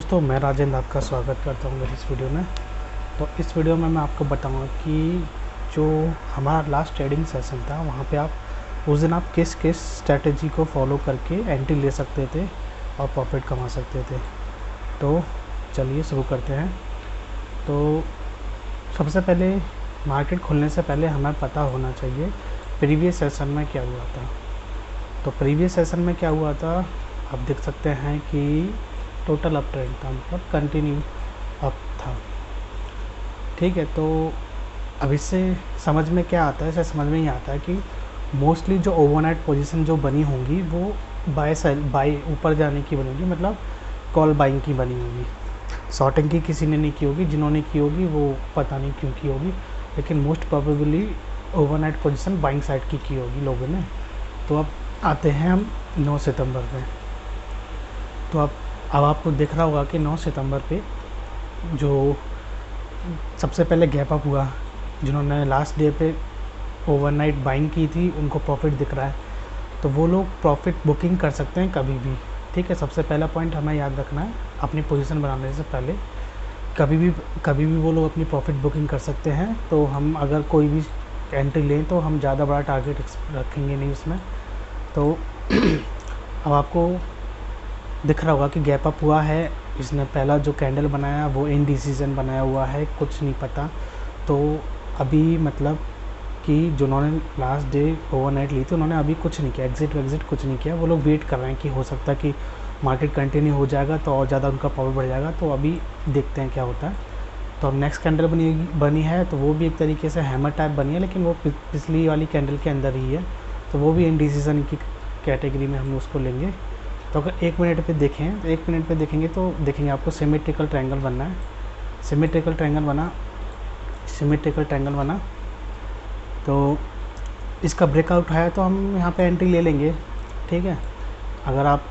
दोस्तों, मैं राजेंद्र आपका स्वागत करता हूं मेरी इस वीडियो में। तो इस वीडियो में मैं आपको बताऊंगा कि जो हमारा लास्ट ट्रेडिंग सेशन था वहां पे आप उस दिन आप किस किस स्ट्रेटजी को फॉलो करके एंट्री ले सकते थे और प्रॉफिट कमा सकते थे। तो चलिए शुरू करते हैं। तो सबसे पहले मार्केट खुलने से पहले हमें पता होना चाहिए प्रीवियस सेशन में क्या हुआ था। तो प्रीवियस सेशन में क्या हुआ था आप देख सकते हैं कि टोटल अप ट्रेंड था, मतलब कंटिन्यू अप था। ठीक है, तो अब इससे समझ में क्या आता है, इससे समझ में ये आता है कि मोस्टली जो ओवरनाइट पोजीशन जो बनी होंगी वो बाय ऊपर जाने की बनी होगी, मतलब कॉल बाइंग की बनी होगी। शॉर्टिंग की किसी ने नहीं की होगी, जिन्होंने की होगी वो पता नहीं क्यों की होगी, लेकिन most probably overnight position buying side की होगी लोगों ने। तो अब आते हैं हम 9 सितंबर में। तो अब आपको दिख रहा होगा कि 9 सितंबर पे जो सबसे पहले गैप अप हुआ, जिन्होंने लास्ट डे पे ओवरनाइट बाइंग की थी उनको प्रॉफिट दिख रहा है। तो वो लोग प्रॉफिट बुकिंग कर सकते हैं कभी भी। ठीक है, सबसे पहला पॉइंट हमें याद रखना है अपनी पोजीशन बनाने से पहले कभी भी वो लोग अपनी प्रॉफिट बुकिंग कर सकते हैं। तो हम अगर कोई भी एंट्री लें तो हम ज़्यादा बड़ा टारगेट रखेंगे नहीं उसमें। तो अब आपको दिख रहा होगा कि गैप अप हुआ है, इसने पहला जो कैंडल बनाया वो इनडिसीजन बनाया हुआ है, कुछ नहीं पता। तो अभी मतलब कि जिन्होंने लास्ट डे ओवरनाइट ली थी उन्होंने अभी कुछ नहीं किया, एग्जिट कुछ नहीं किया। वो लोग वेट कर रहे हैं कि हो सकता है कि मार्केट कंटिन्यू हो जाएगा तो और ज़्यादा उनका पावर बढ़ जाएगा। तो अभी देखते हैं क्या होता है। तो अब नेक्स्ट कैंडल बनी है, तो वो भी एक तरीके से हैमर टाइप बनी है, लेकिन वो पिछली वाली कैंडल के अंदर ही है। तो वो भी इनडिसीजन की कैटेगरी में हम उसको लेंगे। तो अगर 1 मिनट पे देखें तो 1 मिनट पे देखेंगे तो देखेंगे आपको सिमेट्रिकल ट्रायंगल बनना है। सिमेट्रिकल ट्रायंगल बना तो इसका ब्रेकआउट है तो हम यहाँ पे एंट्री ले लेंगे। ठीक है, अगर आप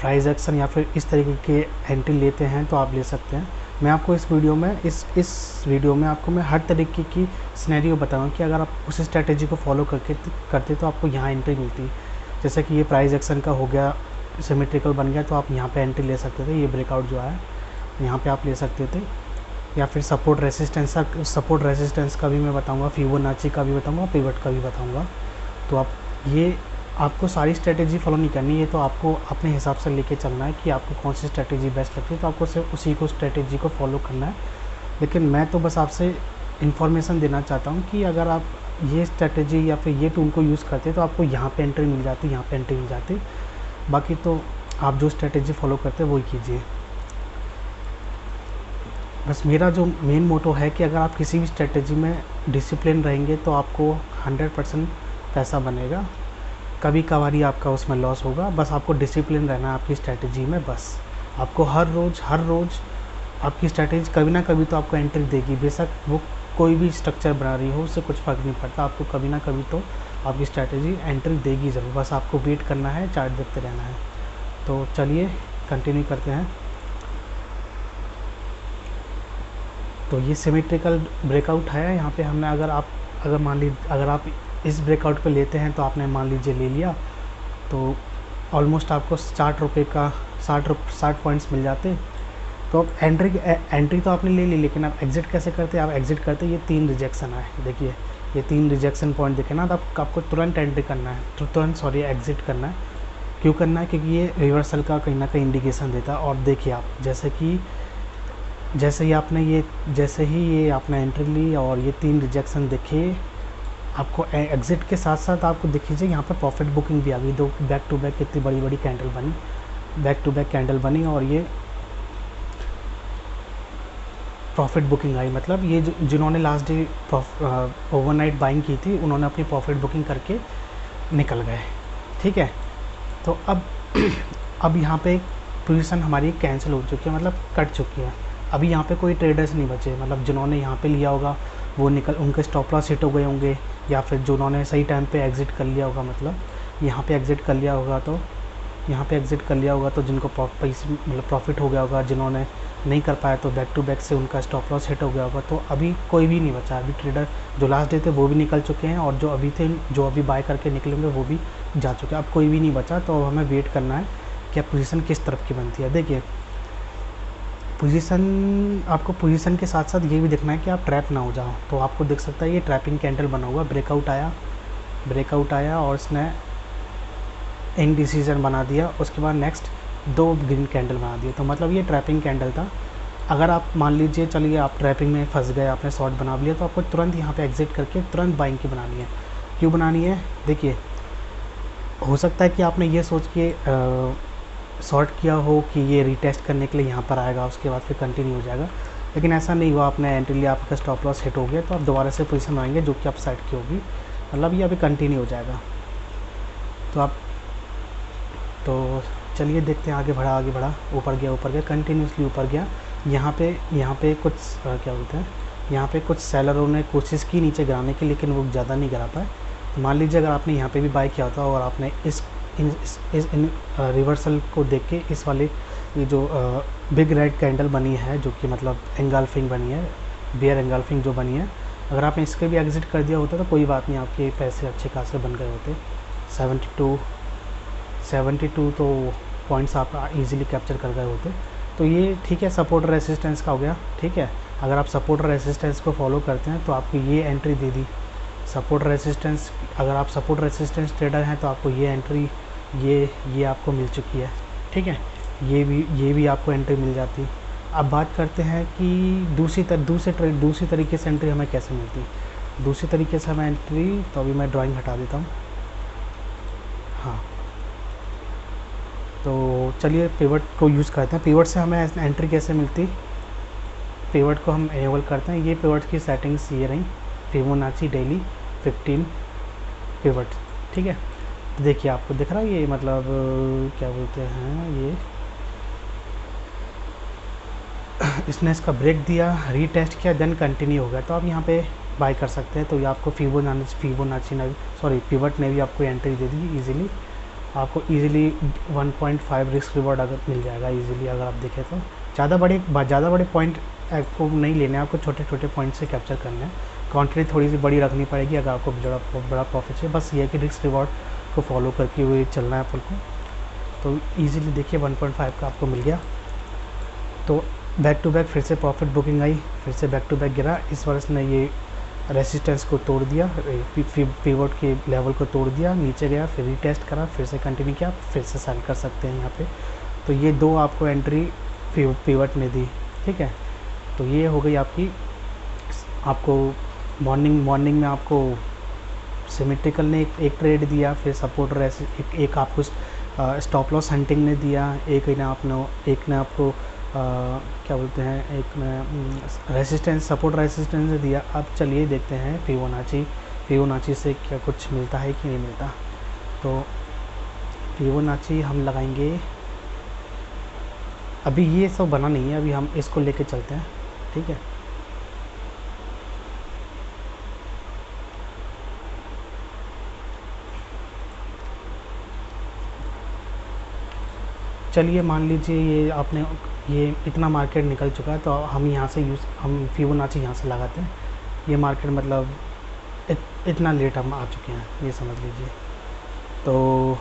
प्राइस एक्शन या फिर इस तरीके के एंट्री लेते हैं तो आप ले सकते हैं। मैं आपको इस वीडियो में इस वीडियो में आपको मैं हर तरीके की सिनेरियो बताऊँगा कि अगर आप उस स्ट्रैटेजी को फॉलो करते तो आपको यहाँ एंट्री मिलती। जैसे कि ये प्राइस एक्शन का हो गया, सिमेट्रिकल बन गया, तो आप यहाँ पे एंट्री ले सकते थे। ये ब्रेकआउट जो है यहाँ पे आप ले सकते थे, या फिर सपोर्ट रेसिस्टेंस का भी मैं बताऊँगा, फिबोनाची का भी बताऊँगा, पिवट का भी बताऊँगा। तो आपको सारी स्ट्रेटेजी फॉलो नहीं करनी है, तो आपको अपने हिसाब से लेके चलना है कि आपको कौन सी स्ट्रेटेजी बेस्ट लगती है, तो आपको सिर्फ उसी को स्ट्रेटेजी को फॉलो करना है। लेकिन मैं तो बस आपसे इन्फॉर्मेशन देना चाहता हूँ कि अगर आप ये स्ट्रेटेजी या फिर ये टूल को यूज़ करते तो आपको यहाँ पे एंट्री मिल जाती, यहाँ पे एंट्री मिल जाती। बाकी तो आप जो स्ट्रेटेजी फॉलो करते हैं वही कीजिए। बस मेरा जो मेन मोटो है कि अगर आप किसी भी स्ट्रेटेजी में डिसिप्लिन रहेंगे तो आपको 100% पैसा बनेगा। कभी कभार आपका उसमें लॉस होगा, बस आपको डिसिप्लिन रहना है आपकी स्ट्रेटेजी में। बस आपको हर रोज़ आपकी स्ट्रेटेजी कभी ना कभी तो आपको एंट्री देगी। बेशक वो कोई भी स्ट्रक्चर बना रही हो, उससे कुछ फ़र्क नहीं पड़ता, आपको कभी ना कभी तो आपकी स्ट्रेटेजी एंट्री देगी ज़रूर। बस आपको वेट करना है, चार्ट देखते रहना है। तो चलिए कंटिन्यू करते हैं। तो ये सिमेट्रिकल ब्रेकआउट है, यहाँ पे हमने अगर आप इस ब्रेकआउट पे लेते हैं तो आपने मान लीजिए ले लिया, तो ऑलमोस्ट आपको 60 रुपये का 60 पॉइंट्स मिल जाते। तो अब एंट्री तो आपने ले ली, लेकिन आप एग्ज़िट कैसे करते हैं? आप एग्ज़िट करते ये 3 रिजेक्शन आए, देखिए ये 3 रिजेक्शन पॉइंट दिखे ना, तो आपको तुरंत एंट्री करना है, तो एग्ज़िट करना है। क्यों करना है? क्योंकि ये रिवर्सल का कहीं ना कहीं इंडिकेशन देता है। और देखिए आप जैसे ही ये आपने एंट्री ली और ये 3 रिजेक्शन दिखे, आपको एग्ज़िट के साथ साथ आपको दिख लीजिए यहाँ पर प्रॉफिट बुकिंग भी आ गई। 2 बैक टू बैक कितनी बड़ी कैंडल बनी और ये प्रॉफिट बुकिंग आई। मतलब ये जिन्होंने लास्ट डे ओवरनाइट बाइंग की थी उन्होंने अपनी प्रॉफिट बुकिंग करके निकल गए। ठीक है, तो अब यहाँ पे पोजीशन हमारी कैंसिल हो चुकी है, मतलब कट चुकी है। अभी यहाँ पे कोई ट्रेडर्स नहीं बचे, मतलब जिन्होंने यहाँ पे लिया होगा वो उनके स्टॉप लॉस हिट हो गए होंगे, या फिर जिन्होंने सही टाइम पे एग्ज़िट कर लिया होगा, मतलब यहाँ पे एग्ज़िट कर लिया होगा तो जिनको प्रॉफिट हो गया होगा। जिन्होंने नहीं कर पाया तो बैक टू बैक से उनका स्टॉप लॉस हिट हो गया होगा। तो अभी कोई भी नहीं बचा। अभी ट्रेडर जो लास्ट डे थे वो भी निकल चुके हैं, और जो अभी बाय करके निकलेंगे वो भी जा चुके हैं। अब कोई भी नहीं बचा, तो हमें वेट करना है कि अब पोजीशन किस तरफ की बनती है। देखिए पोजीशन, आपको पोजीशन के साथ साथ ये भी देखना है कि आप ट्रैप ना हो जाओ। तो आपको दिख सकता है ये ट्रैपिंग कैंडल बना हुआ, ब्रेकआउट आया और इसने इनडिसीजन बना दिया, उसके बाद नेक्स्ट 2 ग्रीन कैंडल बना दिए। तो मतलब ये ट्रैपिंग कैंडल था। अगर आप मान लीजिए चलिए आप ट्रैपिंग में फंस गए, आपने शॉर्ट बना लिया, तो आपको तुरंत यहाँ पे एग्जिट करके तुरंत बाइंग की बनानी है। क्यों बनानी है? देखिए, हो सकता है कि आपने ये सोच के शॉर्ट किया हो कि ये रीटेस्ट करने के लिए यहाँ पर आएगा, उसके बाद फिर कंटिन्यू हो जाएगा, लेकिन ऐसा नहीं हुआ। आपने एंट्री लिया, आपका स्टॉप लॉस हिट हो गया, तो आप दोबारा से पोजीशन आएंगे जो कि आप साइड की होगी, मतलब ये अभी कंटिन्यू हो जाएगा। तो चलिए देखते हैं, आगे बढ़ा, ऊपर गया, कंटिन्यूसली ऊपर गया। यहाँ पे कुछ क्या बोलते हैं, यहाँ पे कुछ सेलरों ने कोशिश की नीचे गिराने की, लेकिन वो ज़्यादा नहीं गिरा पाए। तो मान लीजिए अगर आपने यहाँ पे भी बाय किया होता और आपने इस रिवर्सल को देख के इस वाले ये जो बिग रेड कैंडल बनी है, जो कि मतलब एंगल्फिंग बनी है, बियर एंगल्फिंग जो बनी है, अगर आपने इसके भी एग्जिट कर दिया होता तो कोई बात नहीं, आपके पैसे अच्छे खासे बन गए होते। 72 तो पॉइंट्स आप इजीली कैप्चर कर गए होते। तो ये ठीक है, सपोर्ट रेसिस्टेंस का हो गया। ठीक है, अगर आप सपोर्ट रेसिस्टेंस को फॉलो करते हैं तो आपको ये entry they the support resistance. अगर आप सपोर्ट रेसिस्टेंस ट्रेडर हैं तो आपको ये एंट्री ये आपको मिल चुकी है। ठीक है, ये भी आपको एंट्री मिल जाती। अब बात करते हैं कि दूसरी तरीके से एंट्री हमें कैसे मिलती। दूसरी तरीके से हमें एंट्री, तो अभी मैं ड्राइंग हटा देता हूँ। हाँ, तो चलिए पिवट को यूज़ करते हैं। पिवट से हमें एंट्री कैसे मिलती, पिवट को हम एनेबल करते हैं। ये पिवट की सेटिंग्स ये रही, फिबोनाची डेली 15 पिवट। ठीक है, तो देखिए आपको दिख रहा है ये, मतलब क्या बोलते हैं, ये इसने इसका ब्रेक दिया, रीटेस्ट किया, देन कंटिन्यू हो गया। तो आप यहाँ पे बाय कर सकते हैं। तो ये आपको पिवट ने भी आपको एंट्री दे दी इजीली। आपको इजीली 1.5 रिस्क रिवॉर्ड अगर मिल जाएगा इजीली, अगर आप देखें तो। ज़्यादा बड़े पॉइंट आपको नहीं लेने, आपको छोटे छोटे पॉइंट से कैप्चर करना है। क्वांटिटी थोड़ी सी बड़ी रखनी पड़ेगी अगर आपको बड़ा प्रॉफिट है। बस ये है कि रिस्क रिवॉर्ड को फॉलो करके हुए चलना है आपको। तो इजीली देखिए 1.5 का आपको मिल गया। तो बैक टू बैक फिर से प्रॉफिट बुकिंग आई, फिर से बैक टू बैक गिरा। इस वर्ष ने ये रेसिस्टेंस को तोड़ दिया, पिवट के लेवल को तोड़ दिया, नीचे गया, फिर रीटेस्ट करा, फिर से कंटिन्यू किया, फिर से सेल कर सकते हैं यहाँ पे। तो ये 2 आपको एंट्री पिवट ने दी। ठीक है, तो ये हो गई आपको मॉर्निंग में आपको सिमेट्रिकल ने एक ट्रेड दिया, फिर सपोर्ट एक आपको स्टॉप लॉस हंटिंग ने दिया, एक ने आपको क्या बोलते हैं, एक ने सपोर्ट रेसिस्टेंस ने दिया। अब चलिए देखते हैं फिबोनाची से क्या कुछ मिलता है कि नहीं मिलता। तो फिबोनाची हम लगाएंगे, अभी ये सब बना नहीं है, अभी हम इसको लेके चलते हैं। ठीक है, चलिए मान लीजिए ये इतना मार्केट निकल चुका है, तो हम फिबोनाची यहाँ से लगाते हैं। ये मार्केट मतलब इतना लेट हम आ चुके हैं, ये समझ लीजिए। तो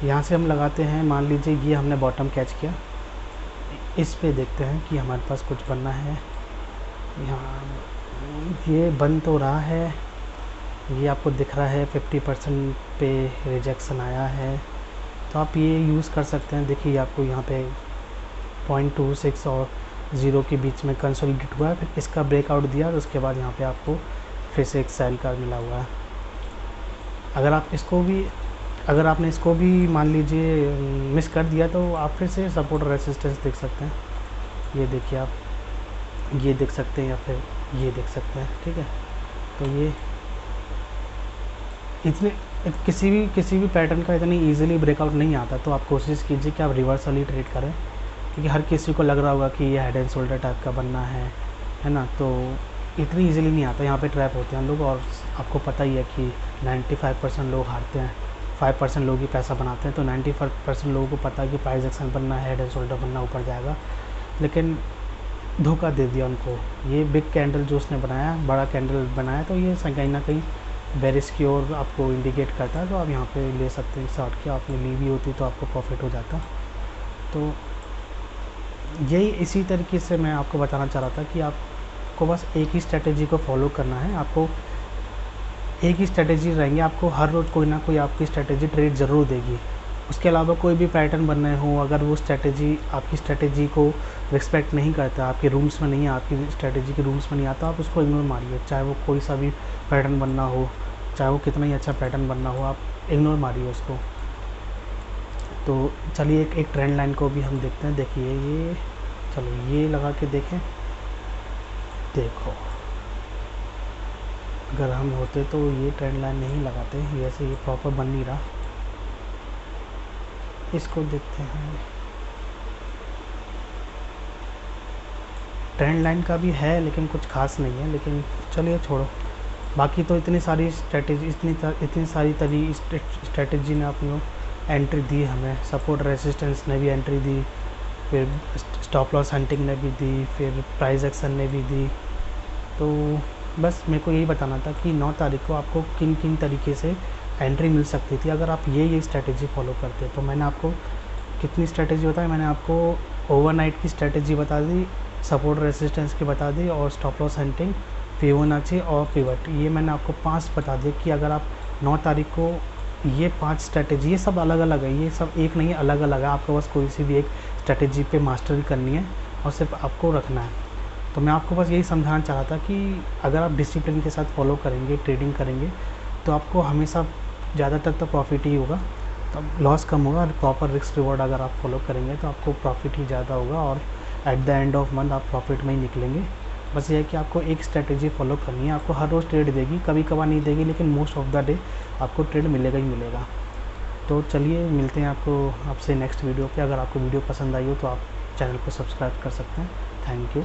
यहाँ से हम लगाते हैं, मान लीजिए ये हमने बॉटम कैच किया, इस पे देखते हैं कि हमारे पास कुछ बनना है। यहाँ ये बन तो रहा है, ये आपको दिख रहा है 50% पे रिजेक्शन आया है। तो आप ये यूज़ कर सकते हैं। देखिए आपको यहाँ पे 0.26 और 0 के बीच में कंसोलिडेट हुआ है, फिर इसका ब्रेकआउट दिया और उसके बाद यहाँ पे आपको फिर से एक सेल का मिला हुआ है। अगर आपने इसको भी मान लीजिए मिस कर दिया, तो आप फिर से सपोर्ट रेसिस्टेंस देख सकते हैं। ये देखिए आप ये देख सकते हैं या फिर ये देख सकते हैं। ठीक है, तो ये किसी भी पैटर्न का इतनी इजीली ब्रेकआउट नहीं आता। तो आप कोशिश कीजिए कि आप रिवर्सल ही ट्रेड करें, क्योंकि हर किसी को लग रहा होगा कि ये हेड एंड शोल्डर टाइप का बनना है ना। तो इतनी इजीली नहीं आता, यहाँ पे ट्रैप होते हैं लोग। और आपको पता ही है कि 95% लोग हारते हैं, 5% लोग ही पैसा बनाते हैं। तो 95% लोगों को पता है कि प्राइस एक्शन बनना है, हेड एंड शोल्डर बनना, ऊपर जाएगा, लेकिन धोखा दे दिया उनको। ये बिग कैंडल जो उसने बनाया, बड़ा कैंडल बनाया, तो ये कहीं ना कहीं बेरिश की ओर आपको इंडिकेट करता है। तो आप यहाँ पे ले सकते हैं शॉर्ट की, आपने ली भी होती तो आपको प्रॉफिट हो जाता। तो यही इसी तरीके से मैं आपको बताना चाह रहा था कि आपको बस एक ही स्ट्रेटेजी को फॉलो करना है। आपको एक ही स्ट्रेटेजी रहेंगे, आपको हर रोज़ कोई ना कोई आपकी स्ट्रेटेजी ट्रेड ज़रूर देगी। उसके अलावा कोई भी पैटर्न बन रहे हो, अगर वो स्ट्रेटेजी आपकी स्ट्रेटेजी को रिस्पेक्ट नहीं करता, आपके रूल्स में नहीं है, आपकी स्ट्रेटेजी के रूल्स में नहीं आता, आप उसको इग्नोर मारिए। चाहे वो कोई सा भी पैटर्न बनना हो, चाहे वो कितना ही अच्छा पैटर्न बनना हो, आप इग्नोर मारिए उसको। तो चलिए एक ट्रेंड लाइन को भी हम देखते हैं। देखिए ये, चलो ये लगा के देखें। देखो अगर हम होते तो ये ट्रेंड लाइन नहीं लगाते, वैसे ये प्रॉपर बन नहीं रहा। इसको देखते हैं, ट्रेंड लाइन का भी है लेकिन कुछ खास नहीं है, लेकिन चलिए छोड़ो। बाकी तो इतनी सारी स्ट्रेटेजी, इतनी सारी स्ट्रेटेजी ने अपनी एंट्री दी हमें, सपोर्ट रेजिस्टेंस ने भी एंट्री दी, फिर स्टॉप लॉस हंटिंग ने भी दी, फिर प्राइस एक्शन ने भी दी। तो बस मेरे को यही बताना था कि 9 तारीख को आपको किन किन तरीके से एंट्री मिल सकती थी अगर आप ये स्ट्रेटेजी फॉलो करते। तो मैंने आपको कितनी स्ट्रेटेजी बताई, मैंने आपको ओवरनाइट की स्ट्रेटेजी बता दी, सपोर्ट रेजिस्टेंस की बता दी, और स्टॉप लॉस हंटिंग, फिबोनाची और पिवट, ये मैंने आपको 5 बता दिए कि अगर आप 9 तारीख को ये 5 स्ट्रेटेजी, ये सब अलग अलग है, ये सब एक नहीं है, अलग अलग है। आपको बस कोई सी भी एक स्ट्रेटेजी पे मास्टरी करनी है और सिर्फ आपको रखना है। तो मैं आपको बस यही समझाना चाह रहा था कि अगर आप डिसिप्लिन के साथ फॉलो करेंगे, ट्रेडिंग करेंगे, तो आपको हमेशा ज़्यादातर तो प्रॉफिट ही होगा, तो लॉस कम होगा। और प्रॉपर रिस्क रिवॉर्ड अगर आप फॉलो करेंगे तो आपको प्रॉफिट ही ज़्यादा होगा, और at the end of month आप प्रॉफिट में ही निकलेंगे। बस ये है कि आपको एक स्ट्रेटेजी फॉलो करनी है। आपको हर रोज़ ट्रेड देगी, कभी कभार नहीं देगी, लेकिन मोस्ट ऑफ द डे आपको ट्रेड मिलेगा ही मिलेगा। तो चलिए मिलते हैं आपसे नेक्स्ट वीडियो पे। अगर आपको वीडियो पसंद आई हो तो आप चैनल को सब्सक्राइब कर सकते हैं। Thank you.